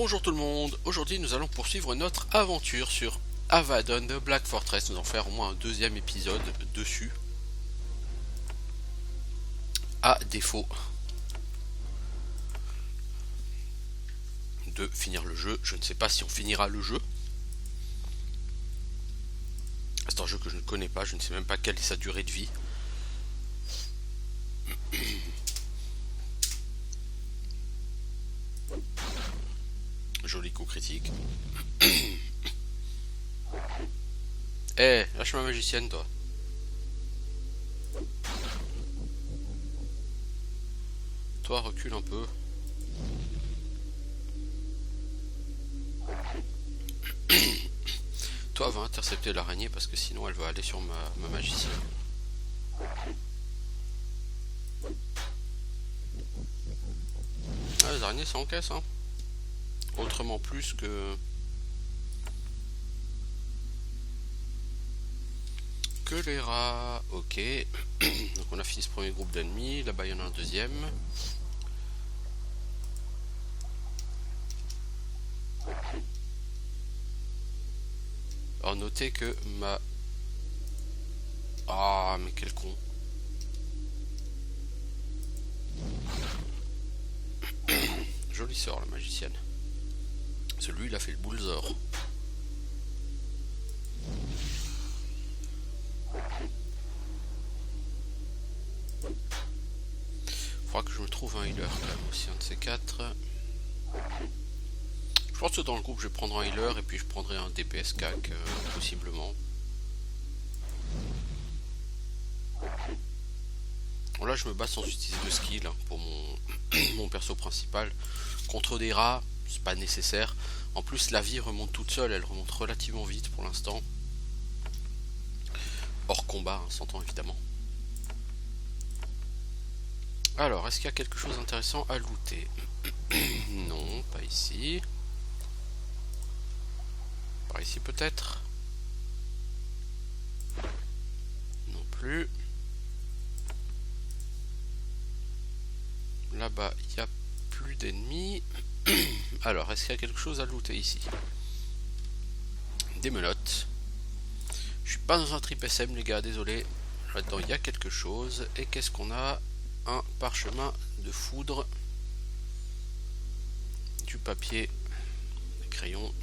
Bonjour tout le monde, aujourd'hui nous allons poursuivre notre aventure sur Abaddon de Black Fortress. Nous allons faire au moins un deuxième épisode dessus. À défaut de finir le jeu, je ne sais pas si on finira le jeu. C'est un jeu que je ne connais pas, je ne sais même pas quelle est sa durée de vie. Joli coup critique. Eh, lâche ma magicienne toi. Toi recule un peu. Toi va intercepter l'araignée parce que sinon elle va aller sur ma magicienne. Ah, les araignées ça encaisse hein. Autrement plus que les rats. Ok. Donc on a fini ce premier groupe d'ennemis. Là-bas il y en a un deuxième. Alors notez que ma... Ah mais quel con. Joli sort la magicienne. Celui il a fait le bullsor. Faudra que je me trouve un healer quand même aussi, un de ces quatre. Je pense que dans le groupe je vais prendre un healer et puis je prendrai un DPS CAC possiblement. Bon, là je me bats sans utiliser de skill hein, pour mon perso principal. Contre des rats, c'est pas nécessaire. En plus la vie remonte toute seule, elle remonte relativement vite pour l'instant. Hors combat, hein, s'entend évidemment. Alors, est-ce qu'il y a quelque chose d'intéressant à looter? Non, pas ici. Par ici peut-être? Non plus. Là-bas, il n'y a plus d'ennemis. Alors, est-ce qu'il y a quelque chose à looter ici? Des menottes. Je suis pas dans un trip SM les gars, désolé. Là-dedans, il y a quelque chose. Et qu'est-ce qu'on a? Un parchemin de foudre. Du papier. Des crayons.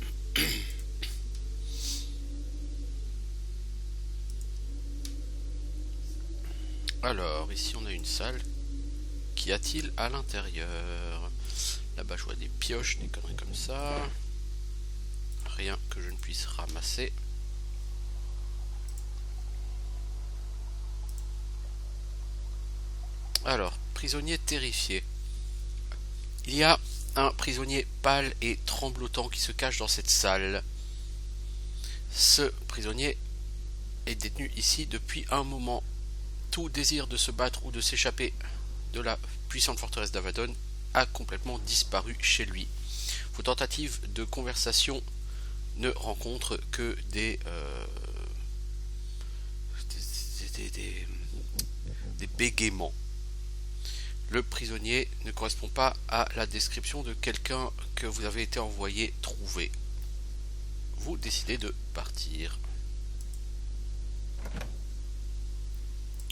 Alors, ici on a une salle. Qu'y a-t-il à l'intérieur? Là-bas je vois des pioches, des conneries comme ça. Rien que je ne puisse ramasser. Alors, prisonnier terrifié. Il y a un prisonnier pâle et tremblotant qui se cache dans cette salle. Ce prisonnier est détenu ici depuis un moment. Tout désir de se battre ou de s'échapper de la puissante forteresse d'Abaddon a complètement disparu chez lui. Vos tentatives de conversation ne rencontrent que des bégaiements. Le prisonnier ne correspond pas à la description de quelqu'un que vous avez été envoyé trouver. Vous décidez de partir.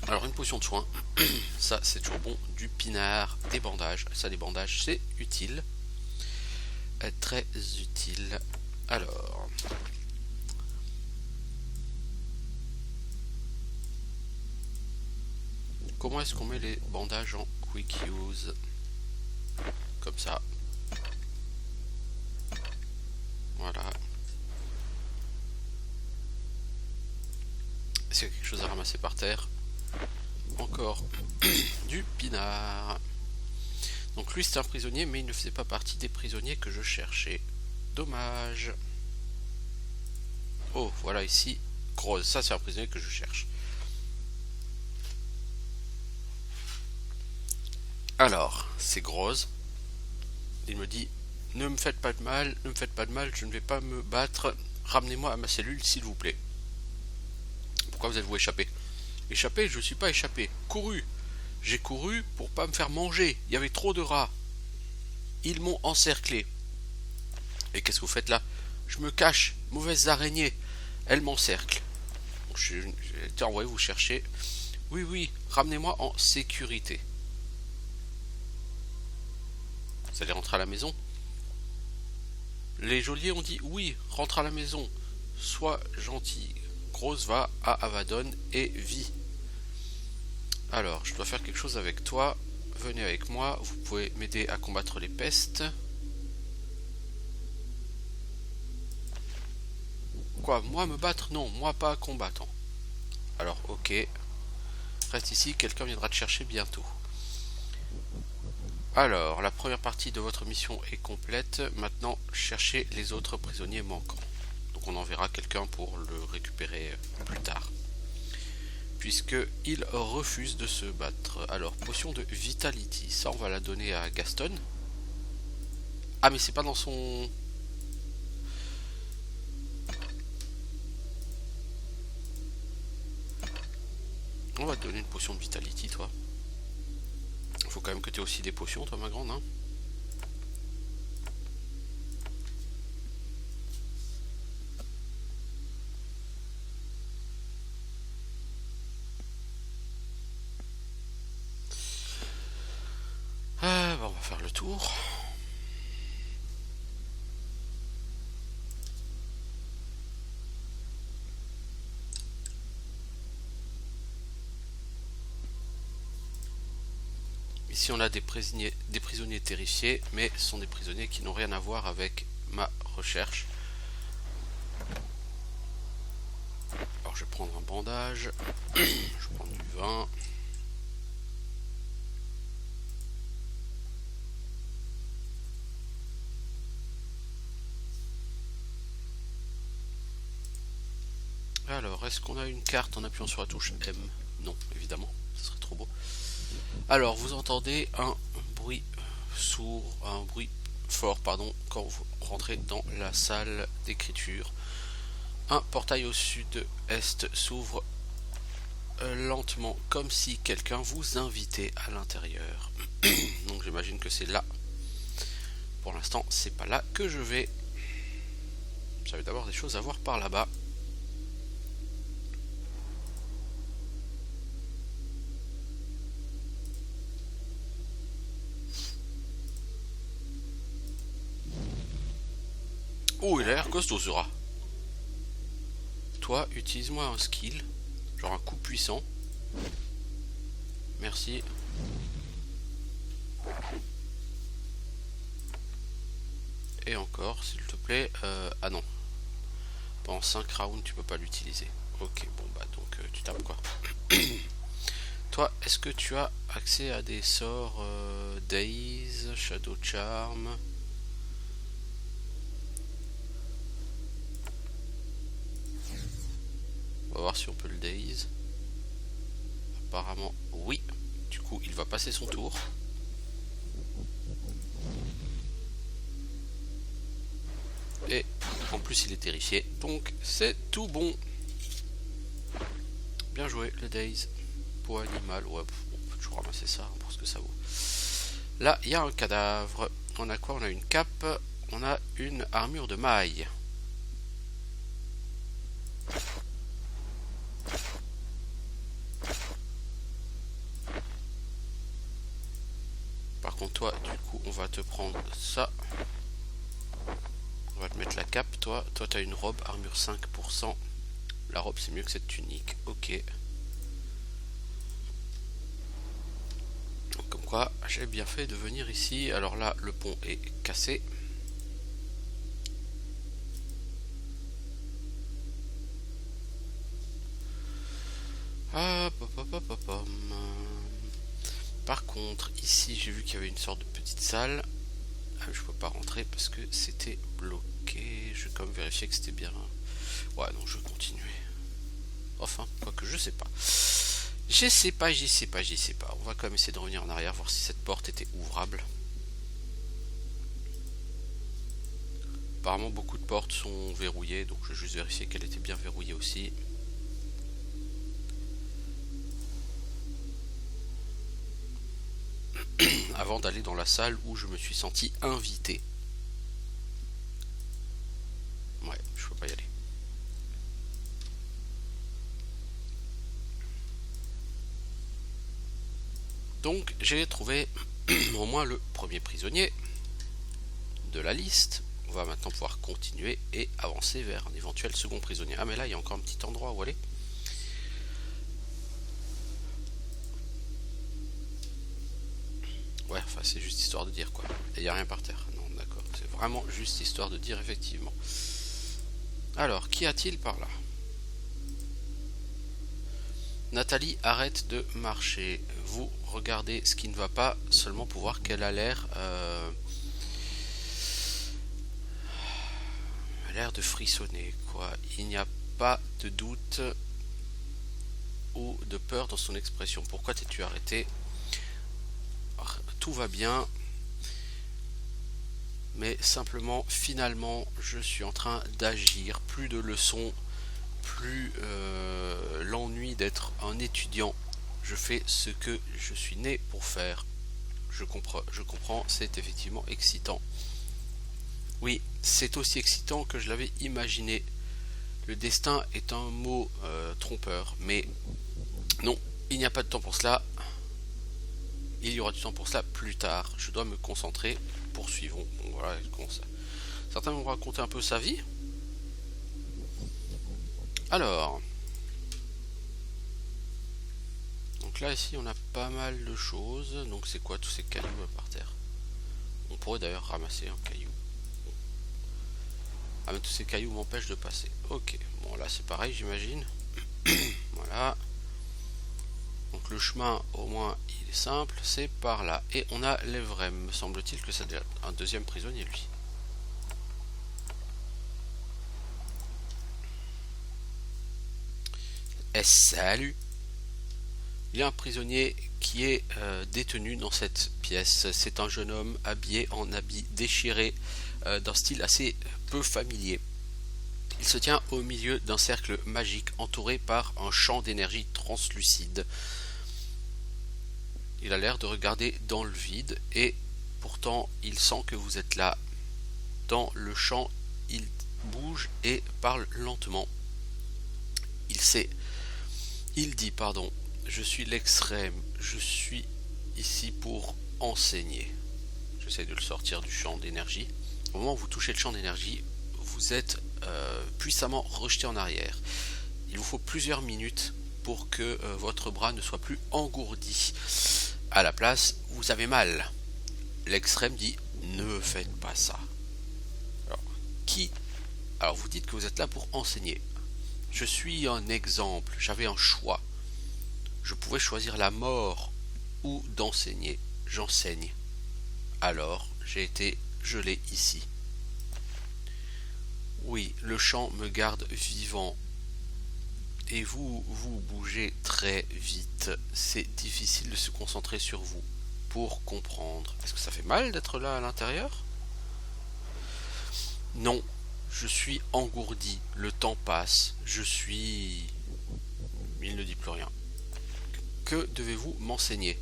Alors une potion de soin, ça c'est toujours bon, du pinard, des bandages, ça des bandages c'est utile, très utile. Alors, comment est-ce qu'on met les bandages en quick use? Comme ça. Voilà. Est-ce qu'il y a quelque chose à ramasser par terre? Encore du pinard. Donc lui c'est un prisonnier mais il ne faisait pas partie des prisonniers que je cherchais. Dommage. Oh voilà ici Groz, ça c'est un prisonnier que je cherche. Alors c'est Groz. Il me dit ne me faites pas de mal, ne me faites pas de mal, je ne vais pas me battre, ramenez-moi à ma cellule s'il vous plaît. Pourquoi vous êtes-vous échappé? Échappé, je ne suis pas échappé. Couru. J'ai couru pour pas me faire manger. Il y avait trop de rats. Ils m'ont encerclé. Et qu'est-ce que vous faites là? Je me cache, mauvaise araignée. Elle m'encercle. Bon, j'ai été envoyé vous chercher. Oui, oui, ramenez-moi en sécurité. Vous allez rentrer à la maison? Les geôliers ont dit oui, rentre à la maison. Sois gentil. Grosse va à Avadon et vit. Alors, je dois faire quelque chose avec toi. Venez avec moi, vous pouvez m'aider à combattre les pestes. Quoi, moi me battre? Non, moi pas combattant. Alors, ok. Reste ici, quelqu'un viendra te chercher bientôt. Alors, la première partie de votre mission est complète. Maintenant, cherchez les autres prisonniers manquants. Donc on enverra quelqu'un pour le récupérer plus tard. Puisqu'il refuse de se battre. Alors, potion de Vitality. Ça, on va la donner à Gaston. Ah, mais c'est pas dans son... On va te donner une potion de Vitality, toi. Faut quand même que tu aies aussi des potions, toi, ma grande, hein. Ah, bah, on va faire le tour. Ici on a des prisonniers terrifiés, mais ce sont des prisonniers qui n'ont rien à voir avec ma recherche. Alors je vais prendre un bandage, je vais prendre du vin. Alors, est-ce qu'on a une carte en appuyant sur la touche M? Non, évidemment, ce serait trop beau. Alors, vous entendez un bruit sourd, un bruit fort, pardon, quand vous rentrez dans la salle d'écriture. Un portail au sud-est s'ouvre lentement, comme si quelqu'un vous invitait à l'intérieur. Donc, j'imagine que c'est là. Pour l'instant, c'est pas là que je vais. J'avais d'abord des choses à voir par là-bas. Oh, il a l'air costaud ce rat. Toi, utilise-moi un skill. Genre un coup puissant. Merci. Et encore, s'il te plaît. Ah non. Pendant 5 rounds, tu peux pas l'utiliser. Ok, bon bah donc tu tapes quoi. Toi, est-ce que tu as accès à des sorts Daze, Shadow Charm? On va voir si on peut le Daze. Apparemment, oui. Du coup, il va passer son tour. Et en plus, il est terrifié. Donc, c'est tout bon. Bien joué, le Daze. Peau animal. Ouais, on peut toujours ramasser ça pour ce que ça vaut. Là, il y a un cadavre. On a quoi? On a une cape. On a une armure de maille. Par contre, toi, du coup, on va te prendre ça. On va te mettre la cape, toi. Toi, tu as une robe, armure 5%. La robe, c'est mieux que cette tunique. Ok. Comme quoi, j'ai bien fait de venir ici. Alors là, le pont est cassé. Par contre, ici, j'ai vu qu'il y avait une sorte de petite salle. Je peux pas rentrer parce que c'était bloqué. Je vais quand même vérifier que c'était bien. Ouais, non, je vais continuer. Enfin, quoique je sais pas. J'y sais pas. On va quand même essayer de revenir en arrière, voir si cette porte était ouvrable. Apparemment, beaucoup de portes sont verrouillées, donc je vais juste vérifier qu'elle était bien verrouillée aussi. Avant d'aller dans la salle où je me suis senti invité. Donc j'ai trouvé au moins le premier prisonnier de la liste. On va maintenant pouvoir continuer et avancer vers un éventuel second prisonnier. Ah mais là il y a encore un petit endroit où aller. Ouais, enfin c'est juste histoire de dire quoi. Et il n'y a rien par terre. Non, d'accord. C'est vraiment juste histoire de dire effectivement. Alors, qu'y a-t-il par là? Nathalie arrête de marcher. Vous regardez ce qui ne va pas seulement pour voir qu'elle a l'air de frissonner quoi. Il n'y a pas de doute ou de peur dans son expression. Pourquoi t'es-tu arrêté? Tout va bien, mais simplement finalement je suis en train d'agir. Plus de leçons, plus l'ennui d'être un étudiant. Je fais ce que je suis né pour faire. Je comprends, c'est effectivement excitant. Oui, c'est aussi excitant que je l'avais imaginé. Le destin est un mot trompeur, mais non, il n'y a pas de temps pour cela. Il y aura du temps pour cela plus tard. Je dois me concentrer. Poursuivons. Bon, voilà, certains vont raconter un peu sa vie. Alors. Donc là, ici, on a pas mal de choses. Donc c'est quoi tous ces cailloux par terre? On pourrait d'ailleurs ramasser un caillou. Ah mais tous ces cailloux m'empêchent de passer. Ok. Bon là c'est pareil j'imagine. Voilà. Donc le chemin au moins il est simple. C'est par là. Et on a l'Evrem. Me semble-t-il que c'est un deuxième prisonnier lui. Et salut. Il y a un prisonnier qui est détenu dans cette pièce. C'est un jeune homme habillé en habit déchiré d'un style assez peu familier. Il se tient au milieu d'un cercle magique entouré par un champ d'énergie translucide. Il a l'air de regarder dans le vide et pourtant il sent que vous êtes là. Dans le champ, il bouge et parle lentement. Il dit, je suis l'extrême, je suis ici pour enseigner. J'essaie de le sortir du champ d'énergie. Au moment où vous touchez le champ d'énergie, vous êtes puissamment rejeté en arrière. Il vous faut plusieurs minutes pour que votre bras ne soit plus engourdi. À la place, vous avez mal. L'extrême dit, ne faites pas ça. Alors vous dites que vous êtes là pour enseigner. Je suis un exemple, j'avais un choix. Je pouvais choisir la mort ou d'enseigner. J'enseigne. Alors, j'ai été gelé ici. Oui, le champ me garde vivant. Et vous bougez très vite. C'est difficile de se concentrer sur vous pour comprendre. Est-ce que ça fait mal d'être là à l'intérieur? Non, je suis engourdi. Le temps passe. Il ne dit plus rien. Que devez-vous m'enseigner?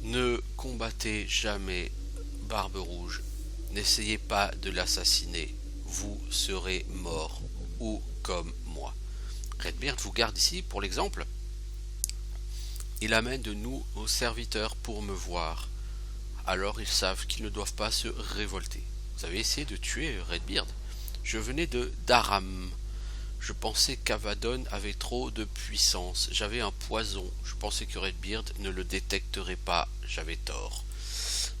Ne combattez jamais Barbe Rouge. N'essayez pas de l'assassiner. Vous serez mort. Ou comme moi. Redbeard vous garde ici pour l'exemple. Il amène de nouveaux serviteurs pour me voir. Alors ils savent qu'ils ne doivent pas se révolter. Vous avez essayé de tuer Redbeard. Je venais de Dharam. Je pensais qu'Avadon avait trop de puissance. J'avais un poison. Je pensais que Redbeard ne le détecterait pas. J'avais tort.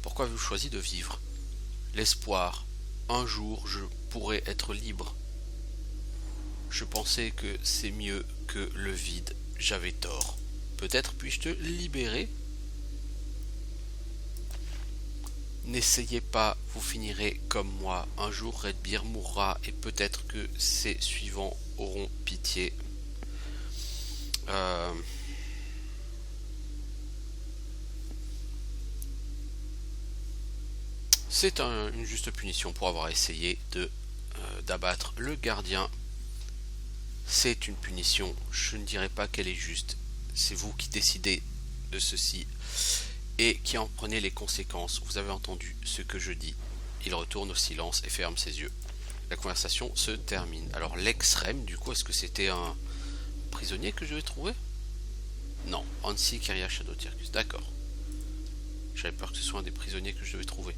Pourquoi avez-vous choisi de vivre? L'espoir. Un jour, je pourrais être libre. Je pensais que c'est mieux que le vide. J'avais tort. Peut-être puis-je te libérer? N'essayez pas, vous finirez comme moi. Un jour, Redbeard mourra et peut-être que ses suivants auront pitié. C'est une juste punition pour avoir essayé d'abattre le gardien. C'est une punition. Je ne dirais pas qu'elle est juste. C'est vous qui décidez de ceci et qui en prenez les conséquences. Vous avez entendu ce que je dis. Il retourne au silence et ferme ses yeux. La conversation se termine. Alors l'extrême, du coup, est-ce que c'était un prisonnier que je vais trouver? Non, Hansi Kyria Shadow Circus. D'accord. J'avais peur que ce soit un des prisonniers que je devais trouver.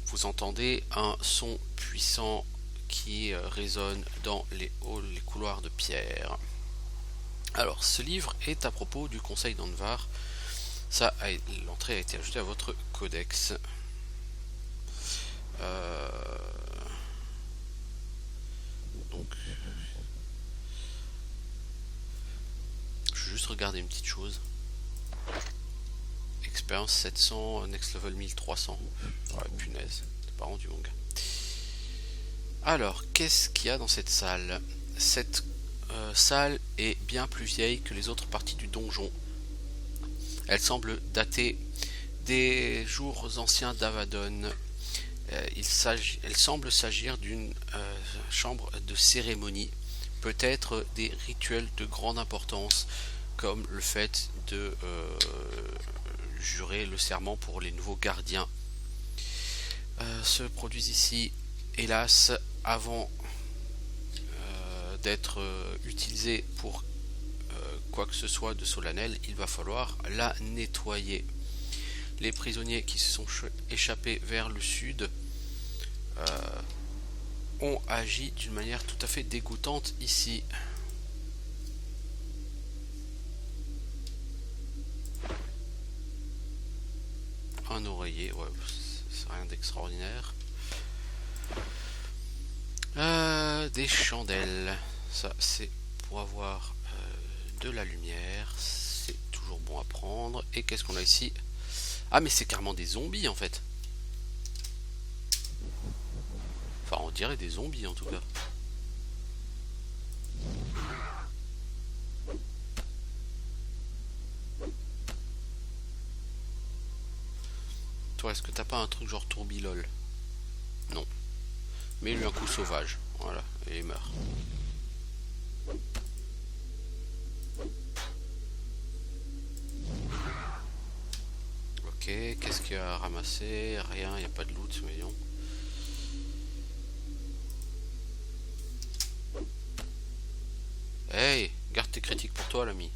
Vous entendez un son puissant qui résonne dans les halls, les couloirs de pierre. Alors, ce livre est à propos du Conseil d'Anvar. L'entrée a été ajoutée à votre codex. Donc, je vais juste regarder une petite chose. Expérience 700, next level 1300. Ouais, punaise, t'es pas rendu mon gars. Alors, qu'est-ce qu'il y a dans cette salle? Cette salle est bien plus vieille que les autres parties du donjon. Elle semble dater des jours anciens d'Avadon. Elle semble s'agir d'une chambre de cérémonie, peut-être des rituels de grande importance, comme le fait de jurer le serment pour les nouveaux gardiens. Se produisent ici, hélas, avant d'être utilisé pour quoi que ce soit de solennel, il va falloir la nettoyer. Les prisonniers qui se sont échappés vers le sud ont agi d'une manière tout à fait dégoûtante ici. Un oreiller, ouais, c'est rien d'extraordinaire. Des chandelles, ça c'est pour avoir de la lumière, c'est toujours bon à prendre. Et qu'est-ce qu'on a ici? Ah, mais c'est carrément des zombies en fait. Enfin, on dirait des zombies en tout cas. Toi, est-ce que t'as pas un truc genre tourbilol? Non. Mais lui un coup sauvage. Voilà, et il meurt. Ok, qu'est-ce qu'il y a à ramasser? Rien, il n'y a pas de loot, voyons. Hey, garde tes critiques pour toi, l'ami.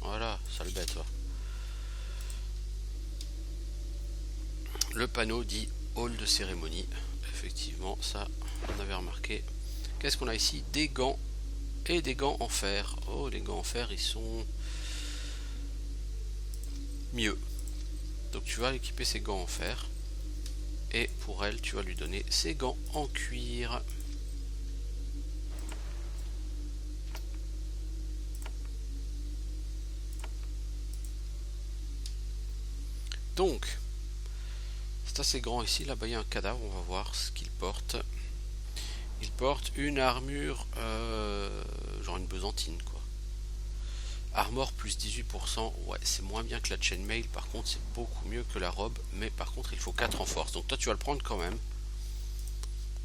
Voilà, sale bête, va. Le panneau dit hall de cérémonie. Effectivement, ça, on avait remarqué. Qu'est-ce qu'on a ici? Des gants et des gants en fer. Oh, les gants en fer, ils sont mieux. Donc tu vas équiper ces gants en fer. Et pour elle, tu vas lui donner ses gants en cuir. Donc, c'est assez grand ici. Là-bas, il y a un cadavre. On va voir ce qu'il porte. Il porte une armure, genre une besantine, quoi. Armor plus 18%. Ouais, c'est moins bien que la chainmail. Par contre, c'est beaucoup mieux que la robe. Mais par contre, il faut 4 en force. Donc toi, tu vas le prendre quand même.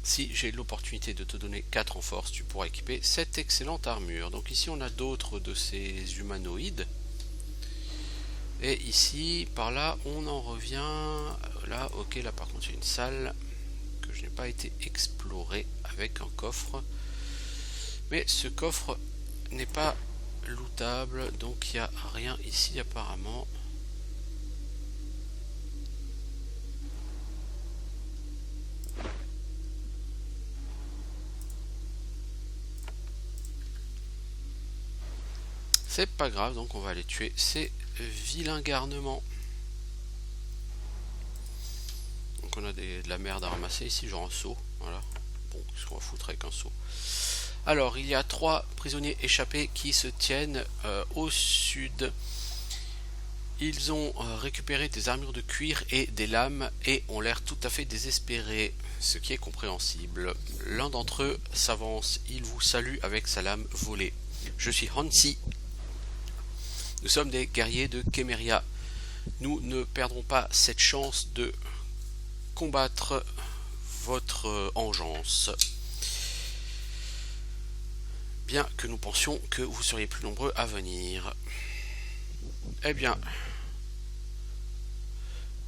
Si j'ai l'opportunité de te donner 4 en force, tu pourras équiper cette excellente armure. Donc ici, on a d'autres de ces humanoïdes. Et ici, par là, on en revient. Là, ok, là par contre, il y a une salle que je n'ai pas été explorée avec un coffre. Mais ce coffre n'est pas lootable, donc il n'y a rien ici apparemment. C'est pas grave, donc on va aller tuer ces vilains garnements. Donc on a de la merde à ramasser ici, genre un seau. Voilà. Bon, qu'est-ce qu'on va foutre avec un seau? Alors, il y a 3 prisonniers échappés qui se tiennent au sud. Ils ont récupéré des armures de cuir et des lames et ont l'air tout à fait désespérés, ce qui est compréhensible. L'un d'entre eux s'avance, il vous salue avec sa lame volée. Je suis Hansi. Nous sommes des guerriers de Kemeria. Nous ne perdrons pas cette chance de combattre votre engeance. Bien que nous pensions que vous seriez plus nombreux à venir. Eh bien,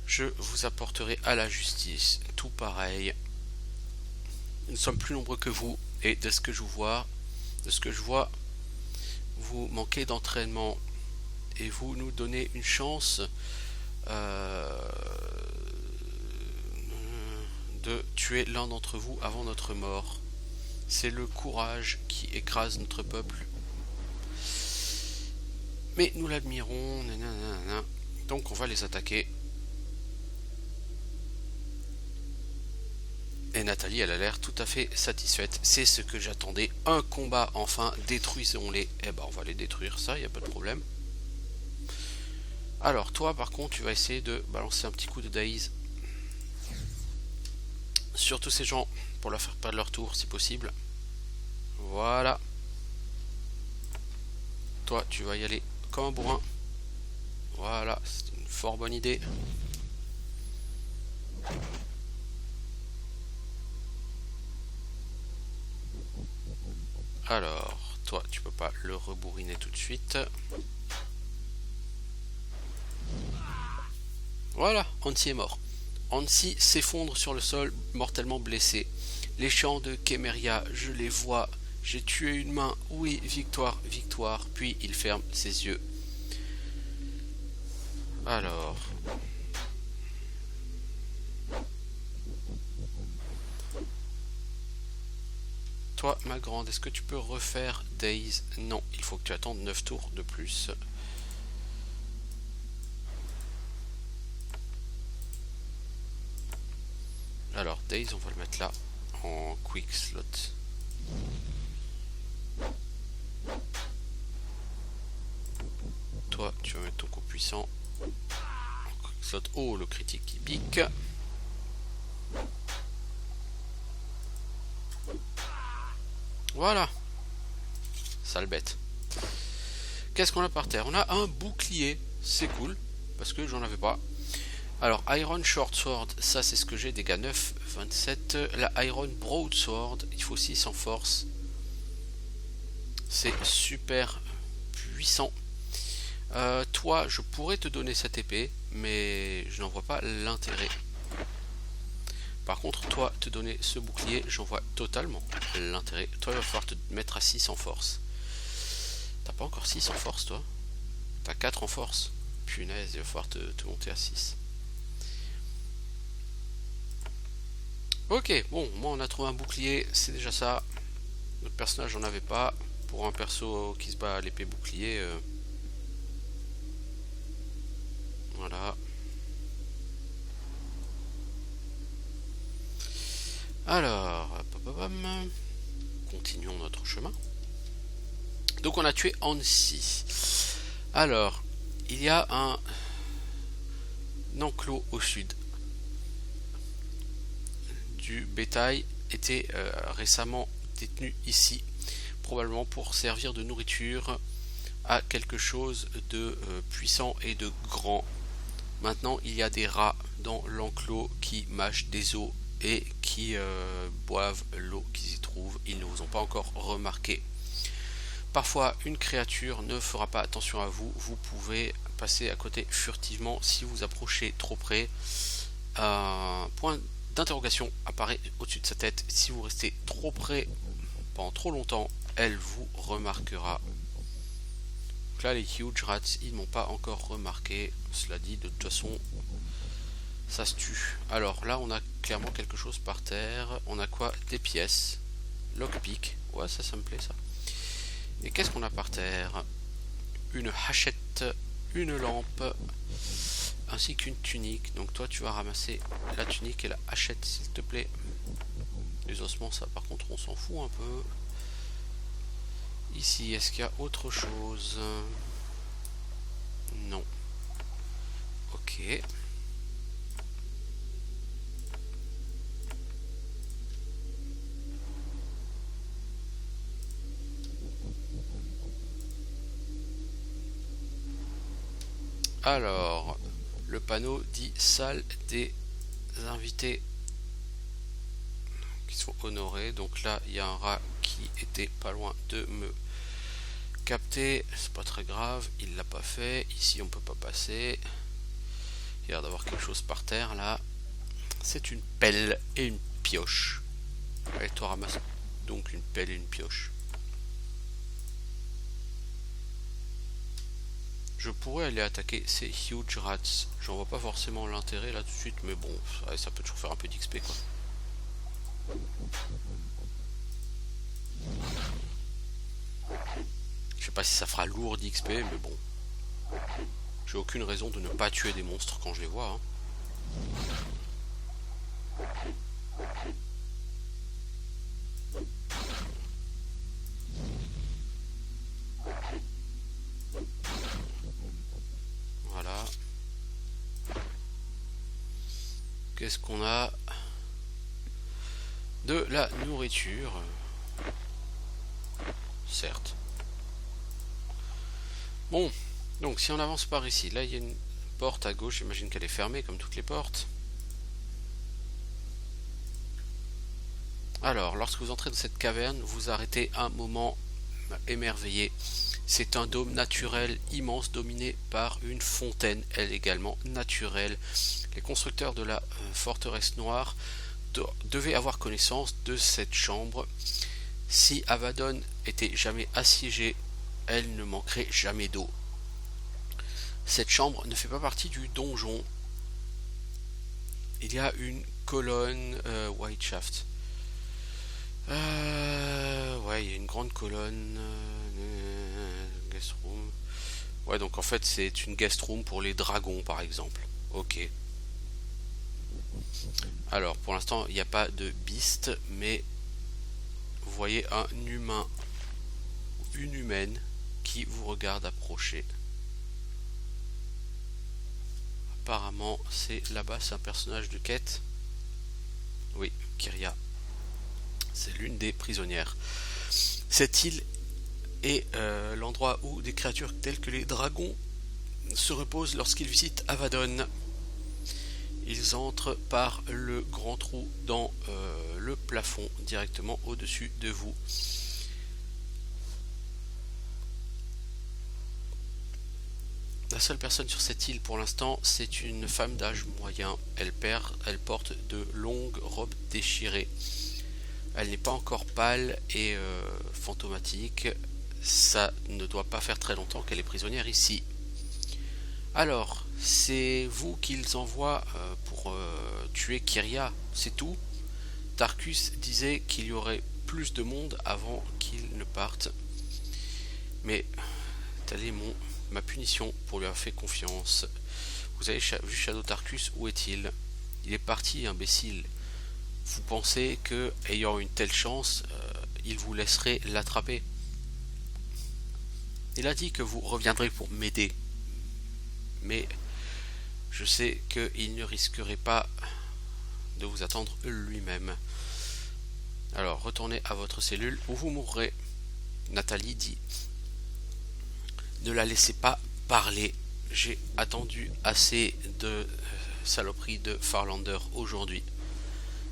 je vous apporterai à la justice. Tout pareil. Nous sommes plus nombreux que vous, et de ce que je vois, vous manquez d'entraînement. et vous nous donnez une chance de tuer l'un d'entre vous avant notre mort. C'est le courage qui écrase notre peuple. Mais nous l'admirons. Donc on va les attaquer. Et Nathalie, elle a l'air tout à fait satisfaite. C'est ce que j'attendais. Un combat enfin. Détruisons-les. Eh ben on va les détruire, ça, il n'y a pas de problème. Alors toi par contre tu vas essayer de balancer un petit coup de daze sur tous ces gens pour leur faire perdre leur tour si possible. Voilà. Toi tu vas y aller comme un bourrin. Voilà, c'est une fort bonne idée. Alors, toi tu peux pas le rebourriner tout de suite. Voilà, Hansi est mort. Hansi s'effondre sur le sol, mortellement blessé. Les champs de Kemeria, je les vois. J'ai tué une main. Oui, victoire, victoire. Puis il ferme ses yeux. Alors. Toi, ma grande, est-ce que tu peux refaire Daze? Non, il faut que tu attendes 9 tours de plus. Alors, Daze, on va le mettre là, en quick slot. Toi, tu vas mettre ton coup puissant en quick slot. Oh, le critique qui pique. Voilà. Sale bête. Qu'est-ce qu'on a par terre? On a un bouclier. C'est cool, parce que j'en avais pas. Alors, Iron Short Sword, ça c'est ce que j'ai, dégâts 9, 27. La Iron Broadsword, il faut 6 en force. C'est super puissant. Toi, je pourrais te donner cette épée, mais je n'en vois pas l'intérêt. Par contre, toi, te donner ce bouclier, j'en vois totalement l'intérêt. Toi, il va falloir te mettre à 6 en force. T'as pas encore 6 en force, toi? T'as 4 en force. Punaise, il va falloir te monter à 6. Ok, bon, moi on a trouvé un bouclier, c'est déjà ça. Notre personnage n'en avait pas. Pour un perso qui se bat à l'épée bouclier. Voilà. Alors, continuons notre chemin. Donc on a tué Hansi. Alors, il y a un enclos au sud. Du bétail était récemment détenu ici, probablement pour servir de nourriture à quelque chose de puissant et de grand. Maintenant, il y a des rats dans l'enclos qui mâchent des os et qui boivent l'eau qu'ils y trouvent. Ils ne vous ont pas encore remarqué. Parfois, une créature ne fera pas attention à vous. Vous pouvez passer à côté furtivement si vous approchez trop près. Un point d'interrogation apparaît au-dessus de sa tête. Si vous restez trop près pendant trop longtemps, elle vous remarquera. Donc là, les huge rats, ils m'ont pas encore remarqué. Cela dit, de toute façon, ça se tue. Alors là, on a clairement quelque chose par terre. On a quoi? Des pièces. Lockpick. Ouais, ça me plaît, ça. Et qu'est-ce qu'on a par terre? Une hachette, une lampe, ainsi qu'une tunique. Donc toi, tu vas ramasser la tunique et la hachette, s'il te plaît. Les ossements, ça, par contre, on s'en fout un peu. Ici, est-ce qu'il y a autre chose? Non. Ok. Alors, le panneau dit salle des invités qui sont honorés. Donc là, il y a un rat qui était pas loin de me capter. C'est pas très grave, il l'a pas fait. Ici, on peut pas passer. Il y a l'air d'avoir quelque chose par terre là. C'est une pelle et une pioche. Allez, toi ramasse donc une pelle et une pioche. Je pourrais aller attaquer ces huge rats. J'en vois pas forcément l'intérêt là tout de suite, mais bon, ça peut toujours faire un peu d'XP quoi. Je sais pas si ça fera lourd d'XP, mais bon. J'ai aucune raison de ne pas tuer des monstres quand je les vois. Hein. Voilà. Qu'est-ce qu'on a? De la nourriture. Certes. Bon, donc si on avance par ici, là il y a une porte à gauche, j'imagine qu'elle est fermée comme toutes les portes. Alors, lorsque vous entrez dans cette caverne, vous arrêtez un moment émerveillé. C'est un dôme naturel immense dominé par une fontaine, elle également naturelle. Les constructeurs de la forteresse noire devaient avoir connaissance de cette chambre. Si Abaddon était jamais assiégée, elle ne manquerait jamais d'eau. Cette chambre ne fait pas partie du donjon. Il y a une colonne Whiteshaft. Ouais, il y a une grande colonne guest room. Ouais, donc en fait c'est une guest room pour les dragons par exemple. Ok. Alors pour l'instant il n'y a pas de beast, mais vous voyez un humain ou une humaine qui vous regarde approcher. Apparemment c'est là-bas, c'est un personnage de quête. Oui, Kyria. C'est l'une des prisonnières. Cette île est l'endroit où des créatures telles que les dragons se reposent lorsqu'ils visitent Abaddon. Ils entrent par le grand trou dans le plafond directement au-dessus de vous. La seule personne sur cette île pour l'instant, c'est une femme d'âge moyen. Elle porte de longues robes déchirées. Elle n'est pas encore pâle et fantomatique. Ça ne doit pas faire très longtemps qu'elle est prisonnière ici. Alors, c'est vous qu'ils envoient pour tuer Kyria, c'est tout. Tarkus disait qu'il y aurait plus de monde avant qu'il ne parte. Mais telle est ma punition pour lui avoir fait confiance. Vous avez vu Shadow Tarkus, où est-il? Il est parti, imbécile. Vous pensez que, ayant une telle chance, il vous laisserait l'attraper? Il a dit que vous reviendrez pour m'aider. Mais je sais qu'il ne risquerait pas de vous attendre lui-même. Alors, retournez à votre cellule ou vous mourrez. Nathalie dit: ne la laissez pas parler. J'ai attendu assez de saloperies de Farlander aujourd'hui.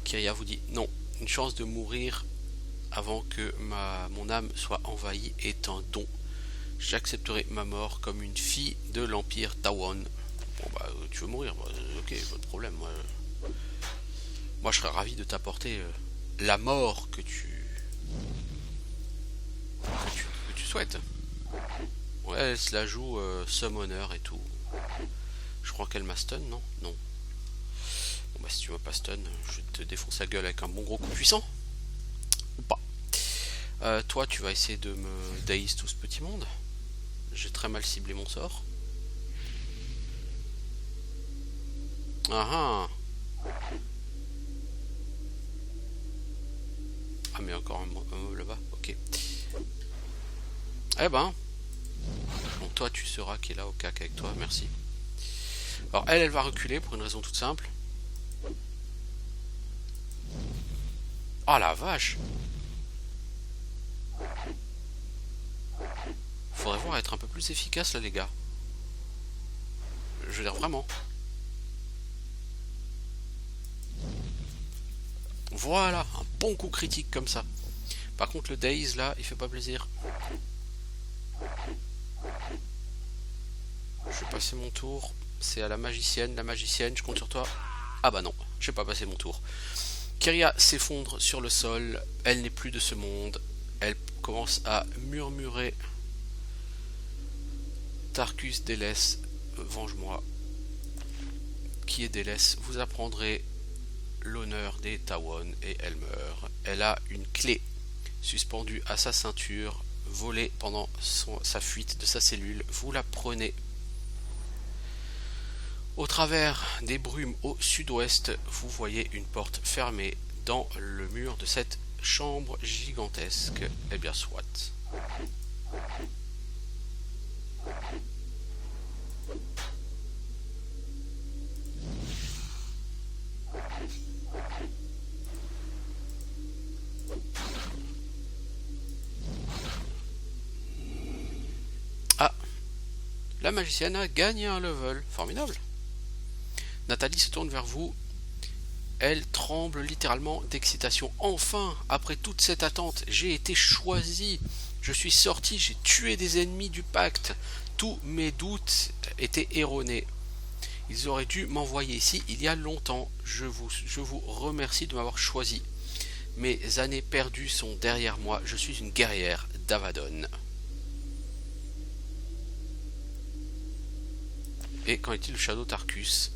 Kyria vous dit: non, une chance de mourir avant que mon âme soit envahie est un don. J'accepterai ma mort comme une fille de l'Empire Tawan. Bon bah, tu veux mourir, bah, ok, pas de problème. Moi je serais ravi de t'apporter la mort que tu souhaites. Ouais, elle se la joue summoner et tout. Je crois qu'elle m'a stun, non? Non. Bon bah, si tu m'as pas stun, je vais te défoncer la gueule avec un bon gros coup puissant. Ou pas. Toi, tu vas essayer de me daze tout ce petit monde. J'ai très mal ciblé mon sort. Ah mais encore un mot là-bas, ok. Eh ben, bon, toi tu seras qui est là au cac avec toi, merci. Alors elle va reculer pour une raison toute simple. Oh la vache! Faudrait voir être un peu plus efficace là les gars. Je veux dire vraiment. Voilà, un bon coup critique comme ça. Par contre le daze là, il fait pas plaisir. Je vais passer mon tour. C'est à la magicienne, je compte sur toi. Ah bah non, je vais pas passer mon tour. Kyria s'effondre sur le sol, elle n'est plus de ce monde. Elle commence à murmurer Tarkus délaisse, venge-moi. Qui est délaisse, vous apprendrez l'honneur des Tawon et elle meurt. Elle a une clé suspendue à sa ceinture, volée pendant sa fuite de sa cellule. Vous la prenez. Au travers des brumes au sud-ouest, vous voyez une porte fermée dans le mur de cette chambre gigantesque. Eh bien, soit. Ah, la magicienne a gagné un level. Formidable. Nathalie se tourne vers vous. Elle tremble littéralement d'excitation. Enfin, après toute cette attente, j'ai été choisi. Je suis sorti, j'ai tué des ennemis du pacte. Tous mes doutes étaient erronés. Ils auraient dû m'envoyer ici il y a longtemps. Je vous remercie de m'avoir choisi. Mes années perdues sont derrière moi. Je suis une guerrière d'Avadon. Et qu'en est-il de Shadow Tarkus?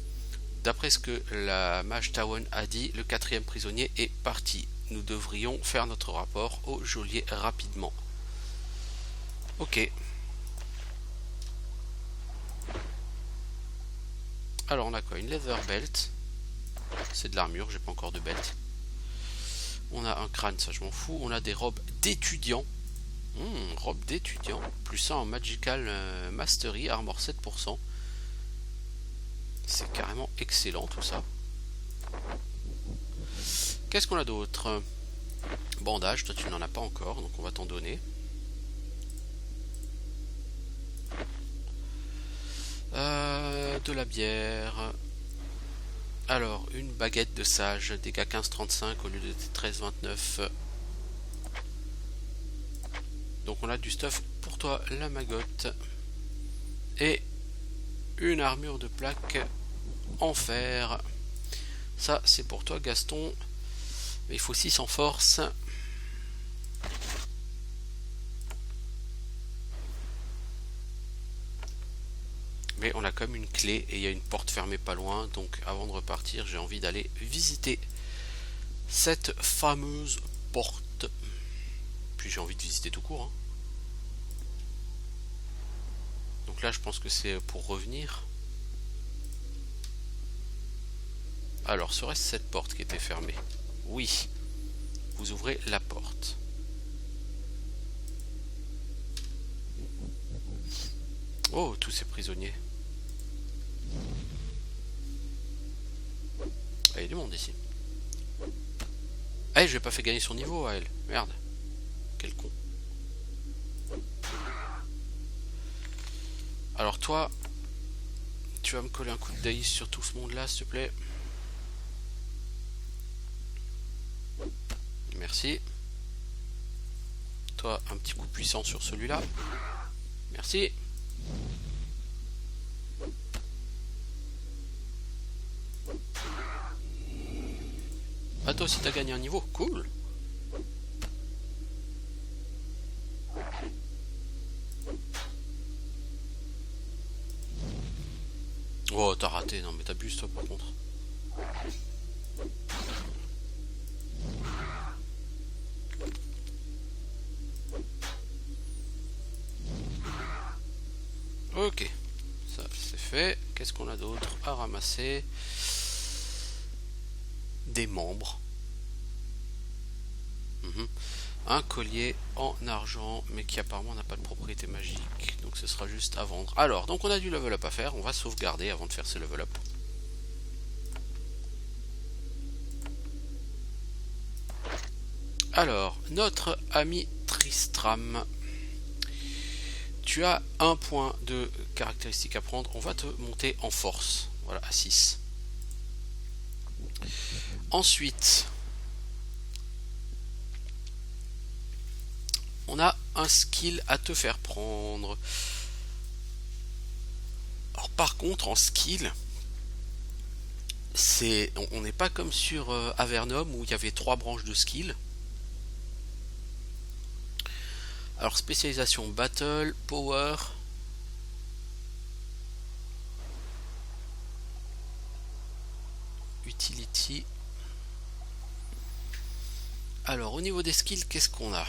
D'après ce que la mage Tawon a dit, le 4e prisonnier est parti. Nous devrions faire notre rapport au geôlier rapidement. Ok. Alors on a quoi? Une leather belt. C'est de l'armure, j'ai pas encore de belt. On a un crâne, ça je m'en fous. On a des robes d'étudiant. Robe d'étudiant. Plus 1 en Magical Mastery, Armor 7%. C'est carrément excellent tout ça. Qu'est-ce qu'on a d'autre? Bandage, toi tu n'en as pas encore, donc on va t'en donner. De la bière. Alors, une baguette de sage, dégâts 15-35 au lieu de 13-29. Donc on a du stuff pour toi, la magotte. Et une armure de plaque en fer. Ça c'est pour toi Gaston. Mais il faut 6 en force. Mais on a comme une clé et il y a une porte fermée pas loin. Donc avant de repartir, j'ai envie d'aller visiter cette fameuse porte. Puis j'ai envie de visiter tout court. Donc là je pense que c'est pour revenir. Alors serait-ce cette porte qui était fermée? Oui. Vous ouvrez la porte. Oh, tous ces prisonniers. Ah, il y a du monde ici. Ah, je vais pas fait gagner son niveau à elle. Merde. Quel con. Alors toi, tu vas me coller un coup de daïs sur tout ce monde-là, s'il te plaît. Merci. Toi, un petit coup puissant sur celui-là. Merci. Ah, toi aussi t'as gagné un niveau, cool. Oh, t'as raté, non mais t'abuses toi par contre. Ok, ça c'est fait. Qu'est-ce qu'on a d'autre à ramasser? Des membres. Un collier en argent, mais qui apparemment n'a pas de propriété magique. Donc ce sera juste à vendre. Alors, donc on a du level up à faire. On va sauvegarder avant de faire ce level up. Alors, notre ami Tristram. Tu as un point de caractéristique à prendre. On va te monter en force. Voilà, à 6. Ensuite, on a un skill à te faire prendre. Alors par contre, en skill, on n'est pas comme sur Avernum où il y avait 3 branches de skill. Alors spécialisation battle, power, utility. Alors au niveau des skills, qu'est-ce qu'on a?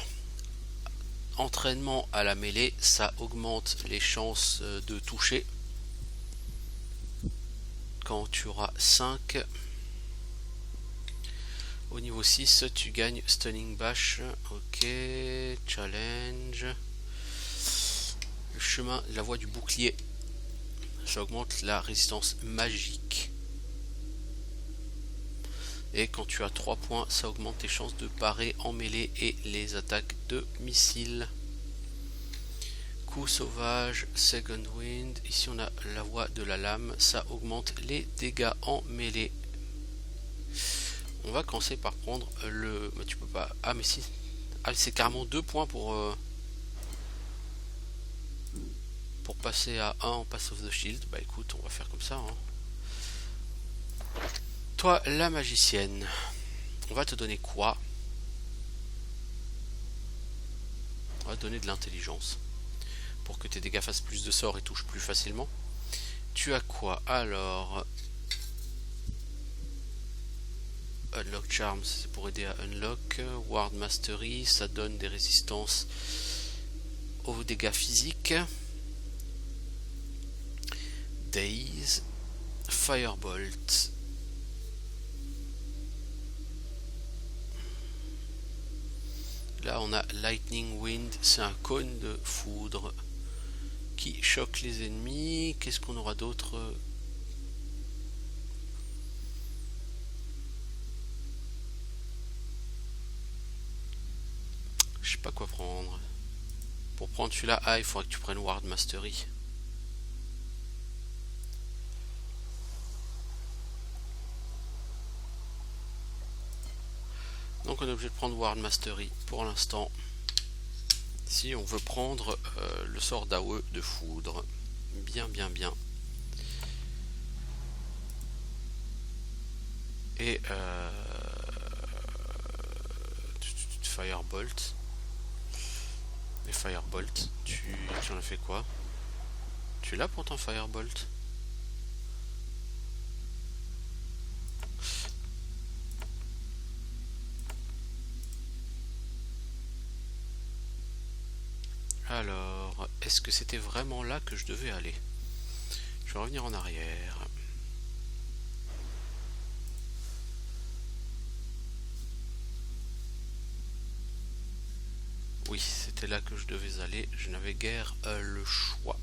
Entraînement à la mêlée, ça augmente les chances de toucher. Quand tu auras 5. Au niveau 6, tu gagnes Stunning Bash. Ok, challenge. Le chemin, la voie du bouclier. Ça augmente la résistance magique. Et quand tu as 3 points, ça augmente tes chances de parer en mêlée et les attaques de missiles. Coup sauvage, Second Wind. Ici on a la voie de la lame, ça augmente les dégâts en mêlée. On va commencer par prendre le... Mais tu peux pas... Ah mais si. Ah c'est carrément 2 points pour passer à 1 en Pass of the Shield. Bah écoute, on va faire comme ça. Toi, la magicienne, on va te donner quoi? On va te donner de l'intelligence pour que tes dégâts fassent plus de sorts et touchent plus facilement. Tu as quoi? Alors, Unlock Charms, c'est pour aider à unlock. Ward Mastery, ça donne des résistances aux dégâts physiques. Daze, Firebolt. Là on a Lightning Wind, c'est un cône de foudre qui choque les ennemis. Qu'est-ce qu'on aura d'autre? Je sais pas quoi prendre. Pour prendre celui-là, il faudra que tu prennes Ward Mastery. Donc on est obligé de prendre Ward Mastery pour l'instant. Si on veut prendre le sort d'AOE de foudre. Bien. Et Firebolt. Et Firebolt, tu en as fait quoi? Tu l'as pour ton Firebolt? Alors, est-ce que c'était vraiment là que je devais aller? Je vais revenir en arrière. Oui, c'était là que je devais aller. Je n'avais guère le choix.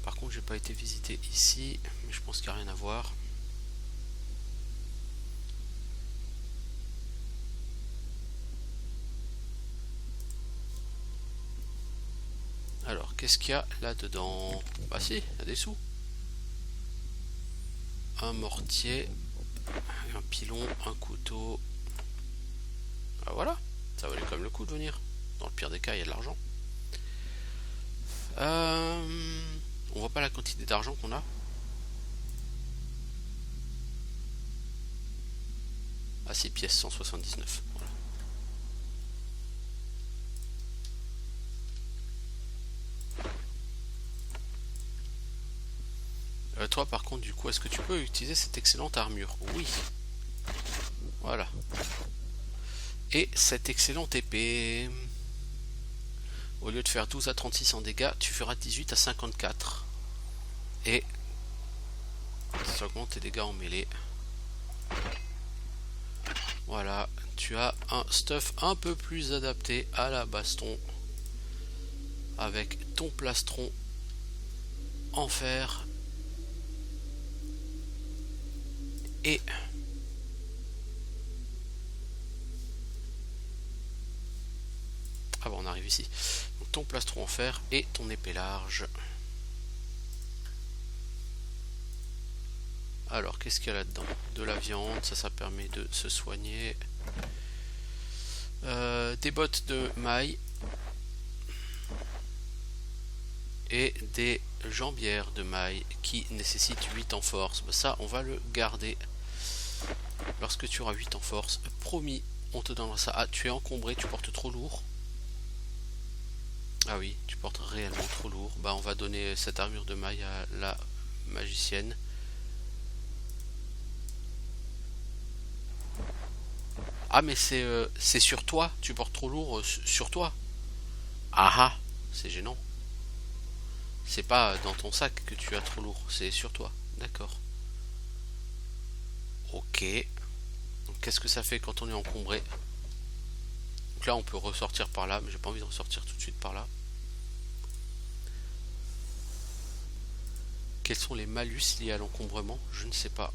Par contre, j'ai pas été visité ici, mais je pense qu'il n'y a rien à voir. Alors, qu'est-ce qu'il y a là-dedans? Bah si, il y a des sous. Un mortier, un pilon, un couteau. Ah voilà, ça valait quand même le coup de venir. Dans le pire des cas, il y a de l'argent. On voit pas la quantité d'argent qu'on a. Ah, 6 pièces, 179. Voilà. Toi, par contre, du coup, est-ce que tu peux utiliser cette excellente armure? Oui. Voilà. Et cette excellente épée. Au lieu de faire 12 à 36 en dégâts, tu feras 18 à 54. Et ça augmente tes dégâts en mêlée. Voilà, tu as un stuff un peu plus adapté à la baston. Avec ton plastron en fer. Et ah bon, on arrive ici. Donc, ton plastron en fer et ton épée large. Alors, qu'est-ce qu'il y a là-dedans? De la viande, ça permet de se soigner. Des bottes de maille. Et des jambières de maille qui nécessitent 8 en force. Ça, on va le garder. Lorsque tu auras 8 en force, promis, on te donnera ça. Ah, tu es encombré, tu portes trop lourd. Ah oui, tu portes réellement trop lourd. Bah, on va donner cette armure de maille à la magicienne. Ah, mais c'est sur toi, tu portes trop lourd sur toi. Ah ah, c'est gênant. C'est pas dans ton sac que tu as trop lourd, c'est sur toi. D'accord. Ok. Donc qu'est-ce que ça fait quand on est encombré? Donc là on peut ressortir par là, mais j'ai pas envie de ressortir tout de suite par là. Quels sont les malus liés à l'encombrement? Je ne sais pas.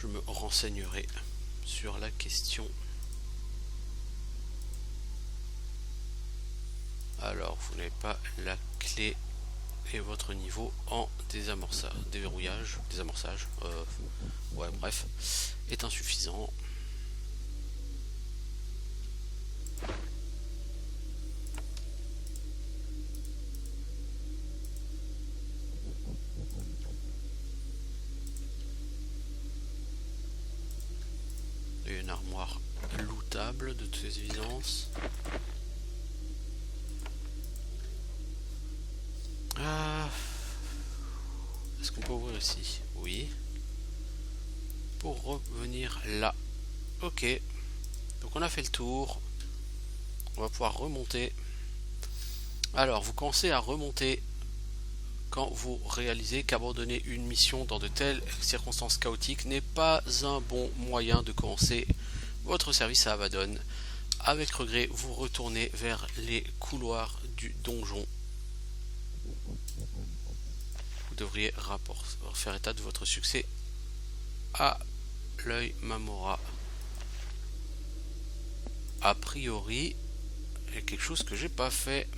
Je me renseignerai sur la question. Alors, vous n'avez pas la clé et votre niveau en désamorçage, déverrouillage, désamorçage, ouais, bref, est insuffisant. Il y a une armoire lootable de toute évidence. Est-ce qu'on peut ouvrir ici? Oui. Pour revenir là. Ok. Donc on a fait le tour. On va pouvoir remonter. Alors, vous commencez à remonter quand vous réalisez qu'abandonner une mission dans de telles circonstances chaotiques n'est pas un bon moyen de commencer votre service à Abaddon. Avec regret, vous retournez vers les couloirs du donjon. Vous devriez faire état de votre succès à l'œil Mamora. A priori, il y a quelque chose que j'ai pas fait.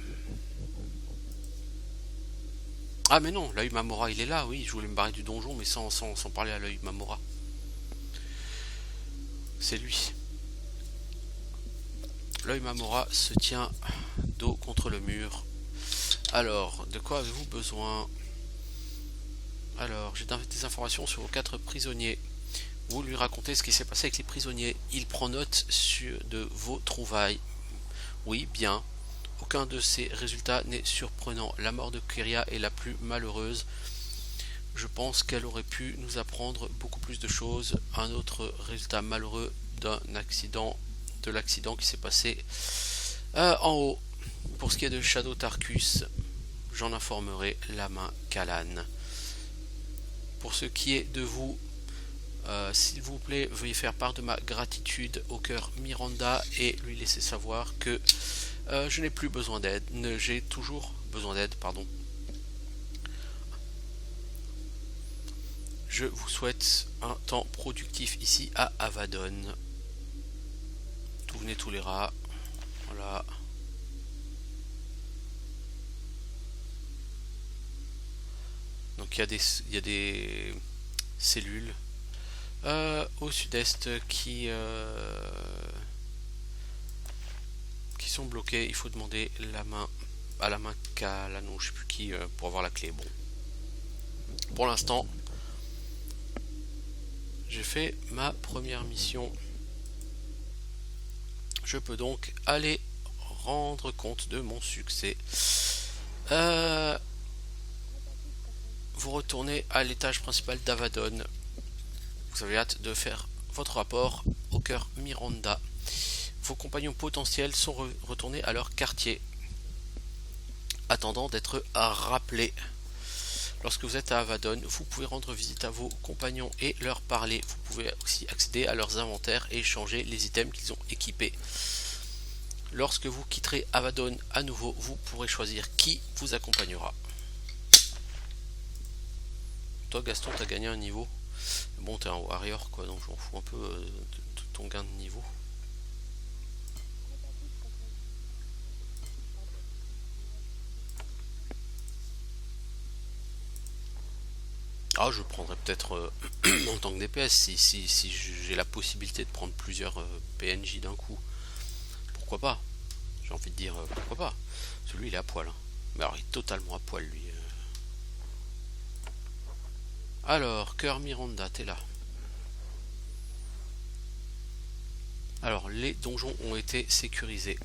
Ah mais non, l'œil Mamora il est là, oui, je voulais me barrer du donjon mais sans parler à l'œil Mamora. C'est lui. L'œil Mamora se tient dos contre le mur. Alors, de quoi avez-vous besoin? Alors, j'ai des informations sur vos 4 prisonniers. Vous lui racontez ce qui s'est passé avec les prisonniers. Il prend note de vos trouvailles. Oui, bien. Aucun de ces résultats n'est surprenant. La mort de Kyria est la plus malheureuse. Je pense qu'elle aurait pu nous apprendre beaucoup plus de choses. Un autre résultat malheureux de l'accident qui s'est passé en haut. Pour ce qui est de Shadow Tarkus, j'en informerai la main Kalan. Pour ce qui est de vous, s'il vous plaît, veuillez faire part de ma gratitude au cœur Miranda et lui laisser savoir que je n'ai plus besoin d'aide. J'ai toujours besoin d'aide, pardon. Je vous souhaite un temps productif ici à Abaddon. Tout venez tous les rats. Voilà. Donc il y a des cellules au sud-est qui sont bloquées. Il faut demander à la main Kalan, je sais plus qui, pour avoir la clé. Bon. Pour l'instant, j'ai fait ma première mission. Je peux donc aller rendre compte de mon succès. Vous retournez à l'étage principal d'Abaddon. Vous avez hâte de faire votre rapport au cœur Miranda. Vos compagnons potentiels sont retournés à leur quartier, attendant d'être rappelés. Lorsque vous êtes à Abaddon, vous pouvez rendre visite à vos compagnons et leur parler. Vous pouvez aussi accéder à leurs inventaires et échanger les items qu'ils ont équipés. Lorsque vous quitterez Abaddon à nouveau, vous pourrez choisir qui vous accompagnera. Toi Gaston, t'as gagné un niveau. Bon, t'es un warrior quoi, donc je m'en fous un peu de ton gain de niveau. Ah, je prendrais peut-être en tant que DPS si j'ai la possibilité de prendre plusieurs PNJ d'un coup. Pourquoi pas? J'ai envie de dire pourquoi pas. Celui il est à poil. Hein. Mais alors il est totalement à poil lui. Alors, cœur Miranda, t'es là. Alors, les donjons ont été sécurisés.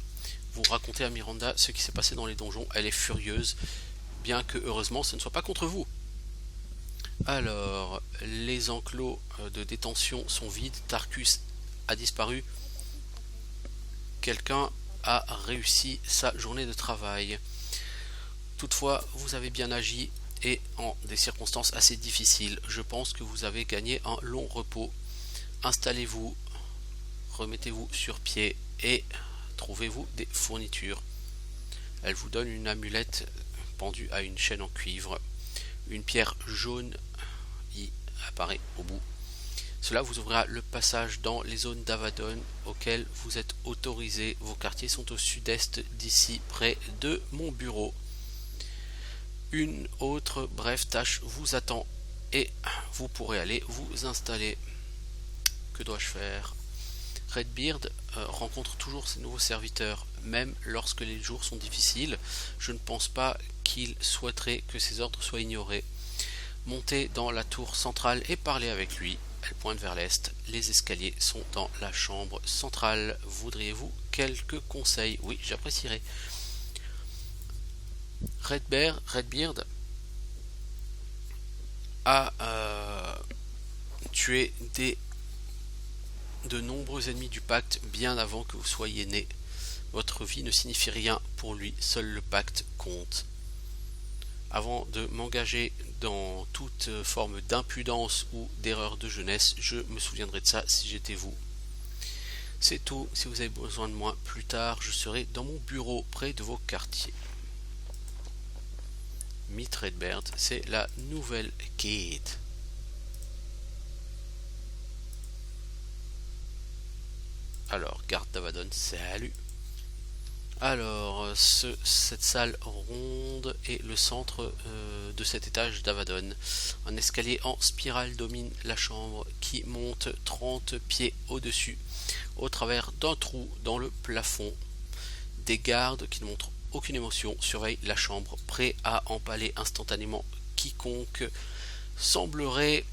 Vous racontez à Miranda ce qui s'est passé dans les donjons. Elle est furieuse, bien que heureusement ce ne soit pas contre vous. Alors, les enclos de détention sont vides, Tarkus a disparu, quelqu'un a réussi sa journée de travail. Toutefois, vous avez bien agi et en des circonstances assez difficiles. Je pense que vous avez gagné un long repos. Installez-vous, remettez-vous sur pied et trouvez-vous des fournitures. Elle vous donne une amulette pendue à une chaîne en cuivre. Une pierre jaune y apparaît au bout. Cela vous ouvrira le passage dans les zones d'Avadon auxquelles vous êtes autorisé. Vos quartiers sont au sud-est d'ici, près de mon bureau. Une autre brève tâche vous attend et vous pourrez aller vous installer. Que dois-je faire? Redbeard rencontre toujours ses nouveaux serviteurs, même lorsque les jours sont difficiles. Je ne pense pas qu'il souhaiterait que ses ordres soient ignorés. Montez dans la tour centrale et parlez avec lui. Elle pointe vers l'est. Les escaliers sont dans la chambre centrale. Voudriez-vous quelques conseils? Oui, j'apprécierais. Redbeard a tué de nombreux ennemis du pacte bien avant que vous soyez né. Votre vie ne signifie rien pour lui, seul le pacte compte. Avant de m'engager dans toute forme d'impudence ou d'erreur de jeunesse, je me souviendrai de ça si j'étais vous. C'est tout, si vous avez besoin de moi plus tard, je serai dans mon bureau près de vos quartiers. Meet Redbeard, c'est la nouvelle Kate. Alors, garde d'Avadon, salut. Alors, cette salle ronde est le centre de cet étage d'Avadon. Un escalier en spirale domine la chambre qui monte 30 pieds au-dessus, au travers d'un trou dans le plafond. Des gardes qui ne montrent aucune émotion surveillent la chambre, prêts à empaler instantanément quiconque semblerait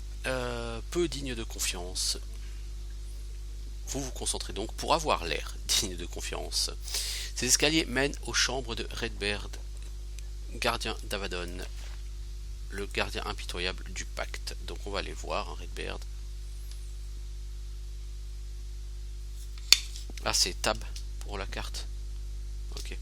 peu digne de confiance. Vous vous concentrez donc pour avoir l'air digne de confiance. Ces escaliers mènent aux chambres de Redbeard, gardien d'Avadon, le gardien impitoyable du pacte. Donc on va aller voir, hein, Redbeard. Ah, c'est Tab pour la carte. Ok.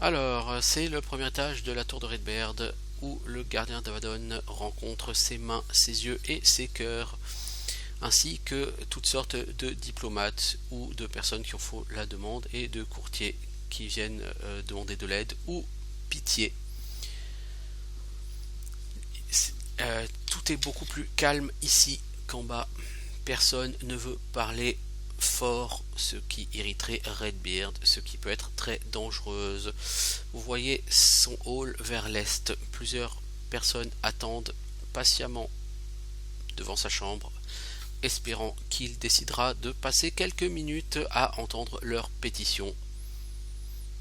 Alors, c'est le premier étage de la tour de Redbeard où le gardien d'Avadon rencontre ses mains, ses yeux et ses cœurs, ainsi que toutes sortes de diplomates ou de personnes qui en font la demande et de courtiers qui viennent demander de l'aide ou pitié. Tout est beaucoup plus calme ici qu'en bas. Personne ne veut parler fort, ce qui irriterait Redbeard, ce qui peut être très dangereuse. Vous voyez son hall vers l'est. Plusieurs personnes attendent patiemment devant sa chambre, espérant qu'il décidera de passer quelques minutes à entendre leur pétition.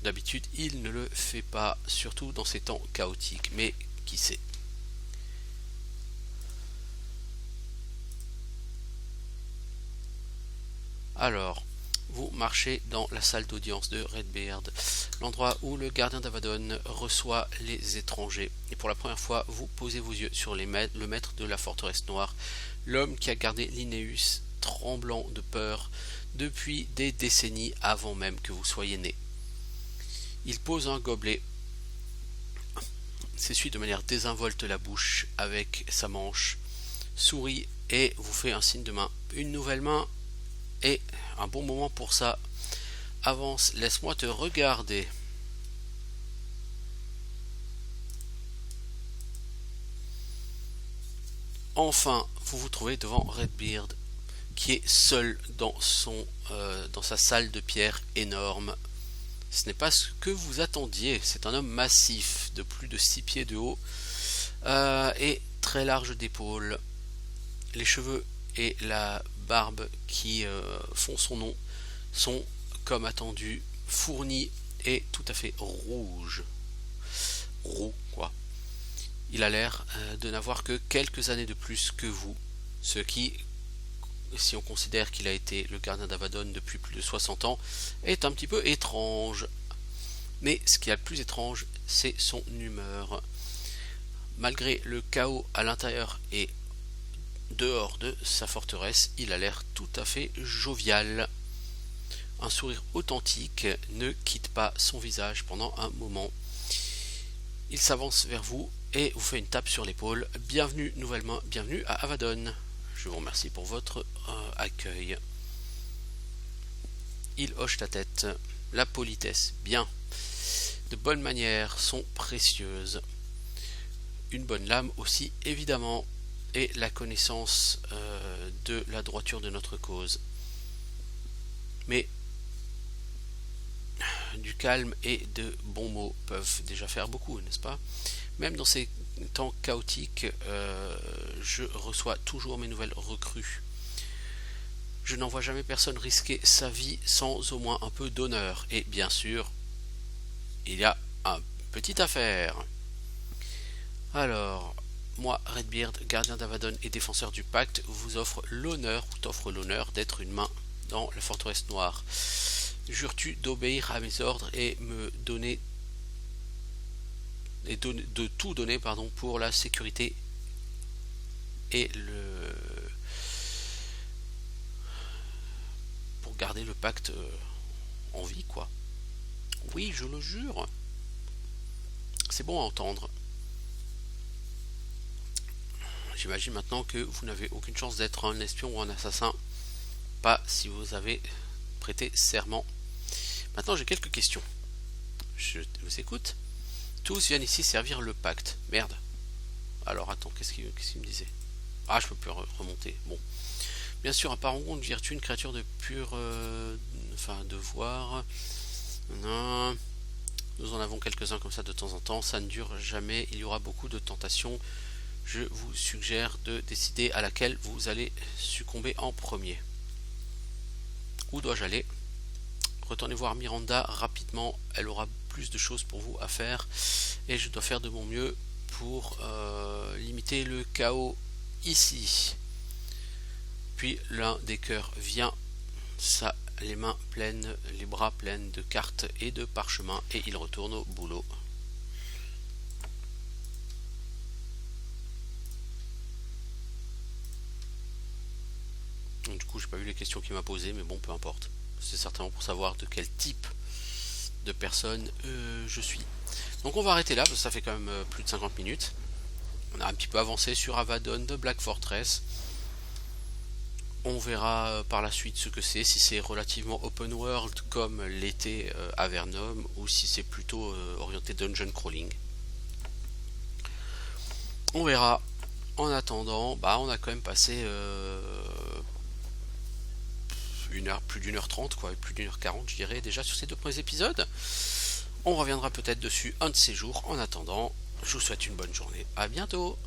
D'habitude, il ne le fait pas, surtout dans ces temps chaotiques, mais qui sait. Alors, vous marchez dans la salle d'audience de Redbeard, l'endroit où le gardien d'Avadon reçoit les étrangers. Et pour la première fois, vous posez vos yeux sur le maître de la forteresse noire, l'homme qui a gardé Linnaeus tremblant de peur depuis des décennies avant même que vous soyez né. Il pose un gobelet, s'essuie de manière désinvolte la bouche avec sa manche, sourit et vous fait un signe de main. Une nouvelle main et un bon moment pour ça. Avance, laisse-moi te regarder. Enfin, vous vous trouvez devant Redbeard, qui est seul dans sa salle de pierre énorme. Ce n'est pas ce que vous attendiez. C'est un homme massif, de plus de 6 pieds de haut, et très large d'épaules. Les cheveux et la barbe qui font son nom sont, comme attendu, fournis et tout à fait rouges. Roux, quoi. Il a l'air de n'avoir que quelques années de plus que vous, ce qui, si on considère qu'il a été le gardien d'Avadon depuis plus de 60 ans, est un petit peu étrange. Mais ce qui est le plus étrange, c'est son humeur. malgré le chaos à l'intérieur et dehors de sa forteresse, il a l'air tout à fait jovial. Un sourire authentique ne quitte pas son visage pendant un moment. Il s'avance vers vous et vous fait une tape sur l'épaule. Bienvenue nouvellement, bienvenue à Avadon. Je vous remercie pour votre accueil. Il hoche la tête. La politesse, bien. De bonnes manières sont précieuses. Une bonne lame aussi, évidemment. Et la connaissance de la droiture de notre cause. Mais du calme et de bons mots peuvent déjà faire beaucoup, n'est-ce pas? Même dans ces temps chaotiques, je reçois toujours mes nouvelles recrues. Je n'en vois jamais personne risquer sa vie sans au moins un peu d'honneur. Et bien sûr, il y a une petite affaire. Alors, moi, Redbeard, gardien d'Avadon et défenseur du pacte, vous offre l'honneur, ou t'offre l'honneur d'être une main dans la forteresse noire. Jures-tu d'obéir à mes ordres et me donner et de tout donner pour la sécurité et pour garder le pacte en vie, quoi. Oui, je le jure. C'est bon à entendre. J'imagine maintenant que vous n'avez aucune chance d'être un espion ou un assassin. Pas si vous avez prêté serment. Maintenant, j'ai quelques questions. Je vous écoute. Tous viennent ici servir le pacte. Merde. Alors, attends, qu'est-ce qu'il me disait? Ah, je peux plus remonter. Bon. Bien sûr, un parangon, une vertu, une créature de pur... devoir. Non. Nous en avons quelques-uns comme ça de temps en temps. Ça ne dure jamais. Il y aura beaucoup de tentations. Je vous suggère de décider à laquelle vous allez succomber en premier. Où dois-je aller? Retournez voir Miranda rapidement. Elle aura plus de choses pour vous à faire. Et je dois faire de mon mieux pour limiter le chaos ici. Puis l'un des cœurs vient. Ça, les mains pleines, les bras pleins de cartes et de parchemins. Et il retourne au boulot. Du coup, j'ai pas vu les questions qu'il m'a posées, mais bon, peu importe. C'est certainement pour savoir de quel type de personne je suis. Donc on va arrêter là, parce que ça fait quand même plus de 50 minutes. On a un petit peu avancé sur Avadon de Black Fortress. On verra par la suite ce que c'est, si c'est relativement open world comme l'était Avernum, ou si c'est plutôt orienté dungeon crawling. On verra. En attendant, on a quand même passé plus d'une heure 30, quoi, plus d'une heure 40, je dirais, déjà sur ces 2 premiers épisodes. On reviendra peut-être dessus un de ces jours. En attendant, je vous souhaite une bonne journée. À bientôt.